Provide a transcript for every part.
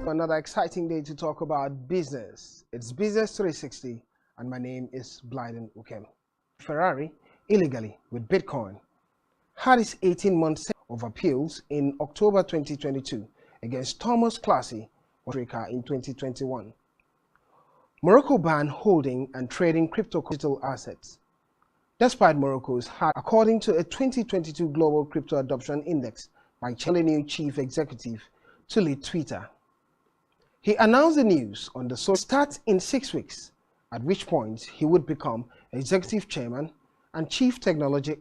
Another exciting day to talk about business. It's Business 360 and my name is Blyden Ukem. Ferrari, illegally with Bitcoin, had its 18-month set of appeals in October 2022 against Thomas Classy in 2021. Morocco banned holding and trading crypto assets, despite Morocco's high, according to a 2022 Global Crypto Adoption Index by new chief executive to lead Twitter. He announced the news on the start in 6 weeks, at which point he would become executive chairman and chief technology,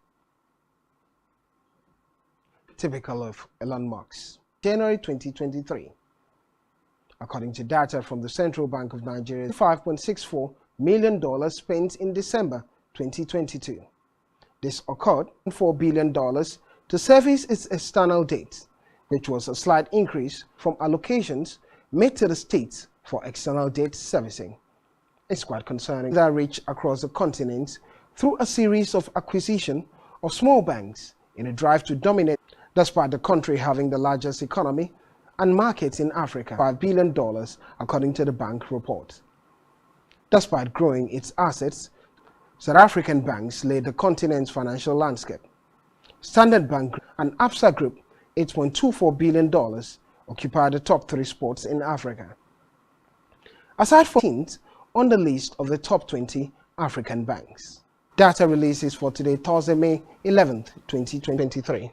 typical of Elon Musk. January 2023. According to data from the Central Bank of Nigeria, $5.64 million spent in December 2022. This occurred $4 billion to service its external debt, which was a slight increase from allocations made to the states for external debt servicing. It's quite concerning that reach across the continent through a series of acquisition of small banks in a drive to dominate, despite the country having the largest economy and markets in Africa, $5 billion according to the bank report. Despite growing its assets, South African banks laid the continent's financial landscape. Standard Bank and Absa Group, $8.24 billion, occupy the top 3 spots in Africa. Aside from 14th on the list of the top 20 African banks. Data releases for today, Thursday, May 11th, 2023.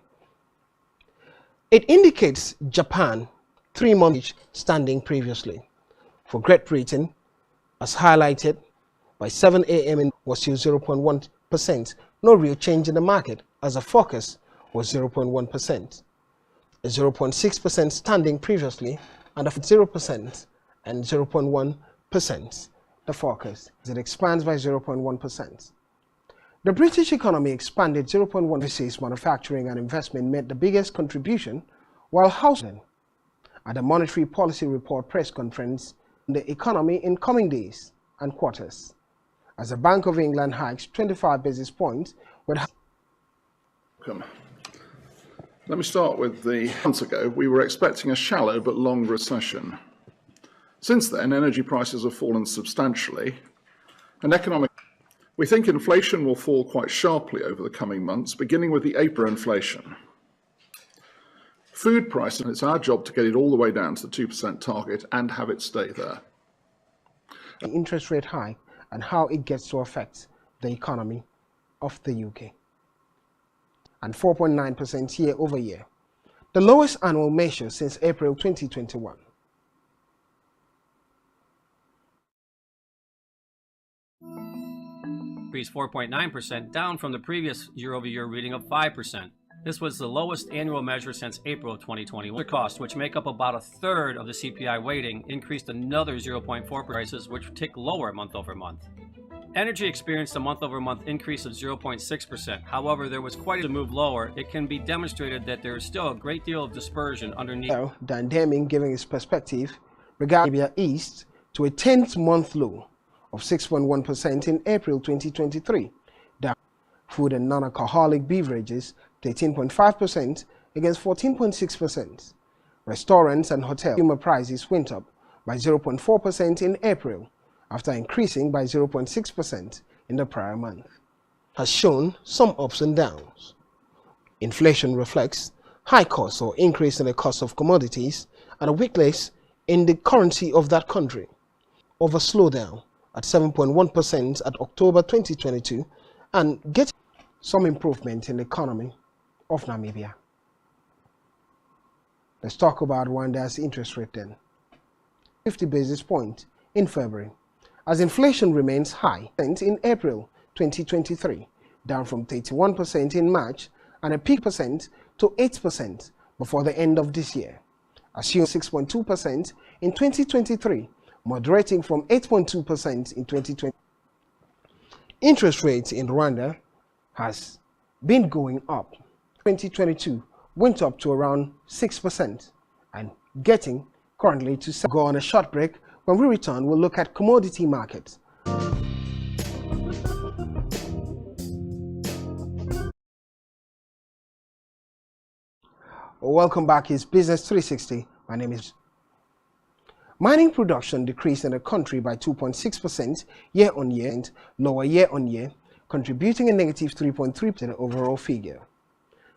It indicates Japan 3 months standing previously. For Great Britain, as highlighted by 7 a.m. was still 0.1%. No real change in the market as the focus was 0.1%. A 0.6% standing previously, and a 0% and 0.1% the focus. It expands by 0.1%. The British economy expanded 0.1%. Overseas manufacturing and investment made the biggest contribution, while housing. At the Monetary Policy Report press conference, the economy in coming days and quarters, as the Bank of England hikes 25 basis points with. Let me start with the months ago, we were expecting a shallow but long recession. Since then, energy prices have fallen substantially, and we think inflation will fall quite sharply over the coming months, beginning with the April inflation. Food prices, and it's our job to get it all the way down to the 2% target and have it stay there. The interest rate hike and how it gets to affect the economy of the UK. And 4.9% year over year, the lowest annual measure since April 2021. Increased 4.9%, down from the previous year-over-year reading of 5%. This was the lowest annual measure since April of 2021. The costs, which make up about a third of the CPI weighting, increased another 0.4%, prices, which tick lower month over month. Energy experienced a month-over-month increase of 0.6%. However, there was quite a move lower. It can be demonstrated that there is still a great deal of dispersion underneath. Dan Deming giving his perspective regarding Arabia East to a 10th-month low of 6.1% in April 2023. Down food and non-alcoholic beverages 13.5% against 14.6%. Restaurants and hotel consumer prices went up by 0.4% in April, after increasing by 0.6% in the prior month, has shown some ups and downs. Inflation reflects high costs or increase in the cost of commodities and a weakness in the currency of that country, of a slowdown at 7.1% at October 2022 and getting some improvement in the economy of Namibia. Let's talk about Rwanda's interest rate then. 50 basis points in February, as inflation remains high in April 2023, down from 31% in March and a peak percent to 8% before the end of this year. Assume 6.2% in 2023, moderating from 8.2% in 2020. Interest rates in Rwanda has been going up. 2022 went up to around 6% and getting currently to 7%. Go on a short break. When we return, we'll look at commodity markets. Welcome back. It's Business 360. My name is. Mining production decreased in the country by 2.6% year-on-year and lower year-on-year, contributing a negative 3.3% to the overall figure.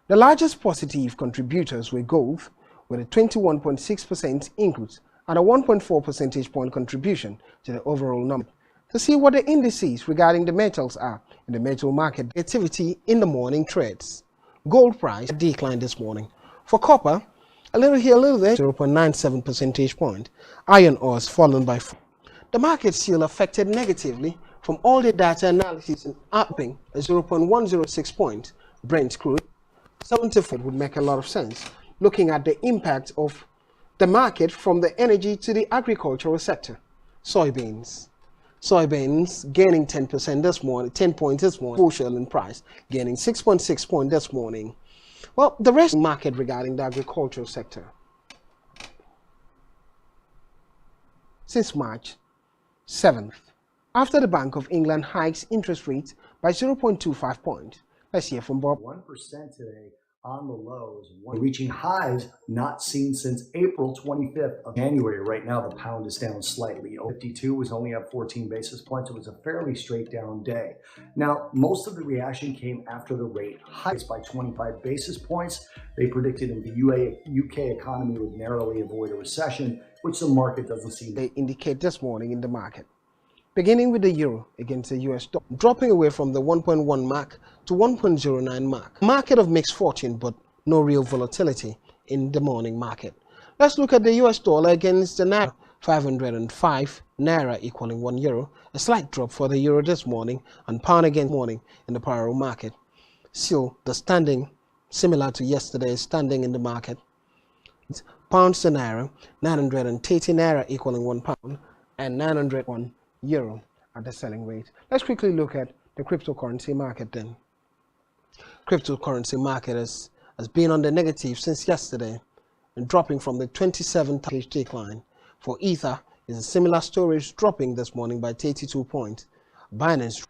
The largest positive contributors were gold, with a 21.6% increase and a 1.4 percentage point contribution to the overall number. To see what the indices regarding the metals are in the metal market activity in the morning trades. Gold price declined this morning. For copper, a little here, a little there, 0.97 percentage point. Iron ore has fallen by 4. The market still affected negatively from all the data analysis and upping a 0.106 point. Brent crude 74 would make a lot of sense, looking at the impact of the market from the energy to the agricultural sector. Soybeans gaining 10% this morning, 10 points this morning. Bushel in price gaining 6.6 points this morning. Well, the rest of the market regarding the agricultural sector. Since March 7th, after the Bank of England hikes interest rates by 0.25 points. Let's hear from Bob. 1% today on the lows, reaching highs not seen since April 25th of January. Right now, the pound is down slightly. 52 was only up 14 basis points. It was a fairly straight down day. Now, most of the reaction came after the rate hikes by 25 basis points. They predicted in the UK economy would narrowly avoid a recession, which the market doesn't see. They indicate this morning in the market. Beginning with the euro against the US dollar, dropping away from the 1.1 mark to 1.09 mark. Market of mixed fortune, but no real volatility in the morning market. Let's look at the US dollar against the Naira. 505 Naira equaling 1 euro. A slight drop for the euro this morning, and pound against morning in the parallel market. Still, the standing similar to yesterday's standing in the market. Pounds to Naira, 930 Naira equaling 1 pound, and 901 euro at the selling rate. Let's quickly look at the cryptocurrency market then. Cryptocurrency market has been on the negative since yesterday and dropping from the 27th decline. For Ether, is a similar story, dropping this morning by 82 points. Binance.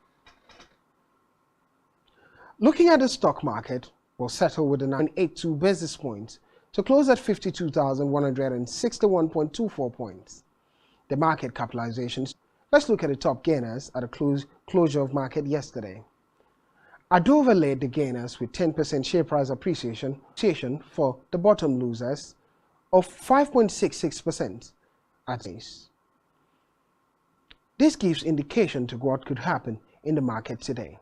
Looking at the stock market, will settle with a 982 basis points to close at 52,161.24 points. The market capitalizations. Let's look at the top gainers at the closure of market yesterday. Adova led the gainers with 10% share price appreciation for the bottom losers of 5.66% at least. This gives indication to what could happen in the market today.